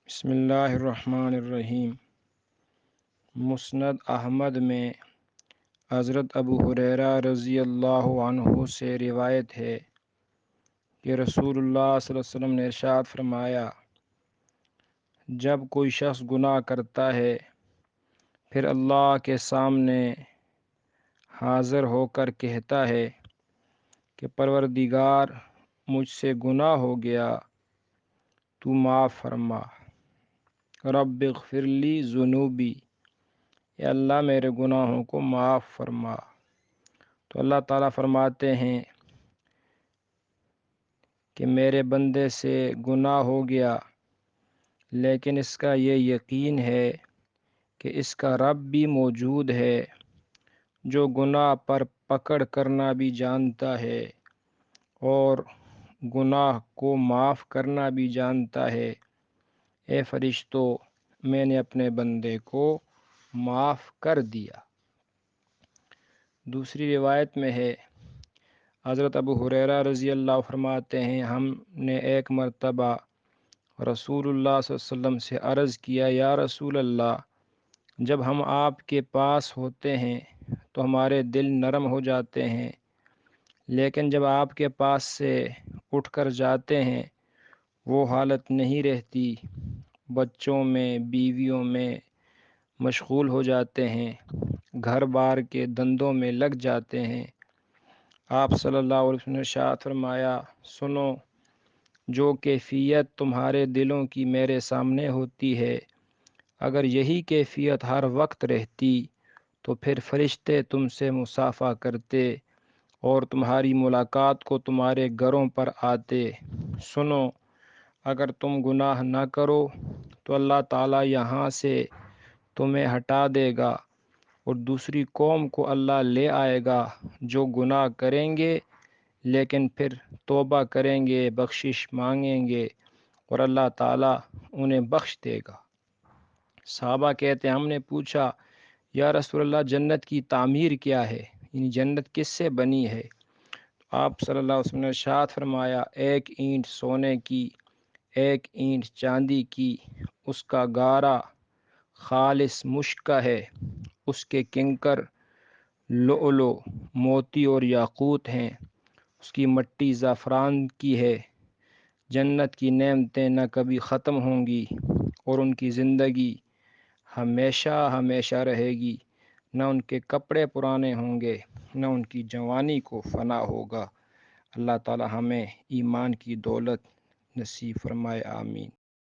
بسم اللہ الرحمن الرحیم۔ مسند احمد میں حضرت ابو ہریرہ رضی اللہ عنہ سے روایت ہے کہ رسول اللہ صلی اللہ علیہ وسلم نے ارشاد فرمایا، جب کوئی شخص گناہ کرتا ہے پھر اللہ کے سامنے حاضر ہو کر کہتا ہے کہ پروردگار، مجھ سے گناہ ہو گیا، تو معاف فرما، رب اغفر لی ذنوبی، یا اللہ میرے گناہوں کو معاف فرما، تو اللہ تعالیٰ فرماتے ہیں کہ میرے بندے سے گناہ ہو گیا، لیکن اس کا یہ یقین ہے کہ اس کا رب بھی موجود ہے جو گناہ پر پکڑ کرنا بھی جانتا ہے اور گناہ کو معاف کرنا بھی جانتا ہے۔ اے فرشتوں، میں نے اپنے بندے کو معاف کر دیا۔ دوسری روایت میں ہے، حضرت ابو ہریرہ رضی اللہ فرماتے ہیں، ہم نے ایک مرتبہ رسول اللہ صلی اللہ علیہ وسلم سے عرض کیا، یا رسول اللہ، جب ہم آپ کے پاس ہوتے ہیں تو ہمارے دل نرم ہو جاتے ہیں، لیکن جب آپ کے پاس سے اٹھ کر جاتے ہیں وہ حالت نہیں رہتی، بچوں میں بیویوں میں مشغول ہو جاتے ہیں، گھر بار کے دندوں میں لگ جاتے ہیں۔ آپ صلی اللہ علیہ وسلم نے ارشاد فرمایا، سنو، جو کیفیت تمہارے دلوں کی میرے سامنے ہوتی ہے، اگر یہی کیفیت ہر وقت رہتی تو پھر فرشتے تم سے مصافحہ کرتے اور تمہاری ملاقات کو تمہارے گھروں پر آتے۔ سنو، اگر تم گناہ نہ کرو تو اللہ تعالیٰ یہاں سے تمہیں ہٹا دے گا اور دوسری قوم کو اللہ لے آئے گا جو گناہ کریں گے لیکن پھر توبہ کریں گے، بخشش مانگیں گے اور اللہ تعالیٰ انہیں بخش دے گا۔ صحابہ کہتے ہیں، ہم نے پوچھا، یا رسول اللہ، جنت کی تعمیر کیا ہے؟ یعنی جنت کس سے بنی ہے؟ آپ صلی اللہ علیہ وسلم نے ارشاد فرمایا، ایک اینٹ سونے کی، ایک اینٹ چاندی کی، اس کا گارا خالص مشک کا ہے، اس کے کنکر لؤلؤ، موتی اور یاقوت ہیں، اس کی مٹی زعفران کی ہے۔ جنت کی نعمتیں نہ کبھی ختم ہوں گی اور ان کی زندگی ہمیشہ ہمیشہ رہے گی، نہ ان کے کپڑے پرانے ہوں گے، نہ ان کی جوانی کو فنا ہوگا۔ اللہ تعالی ہمیں ایمان کی دولت نصیب فرمائے، آمین۔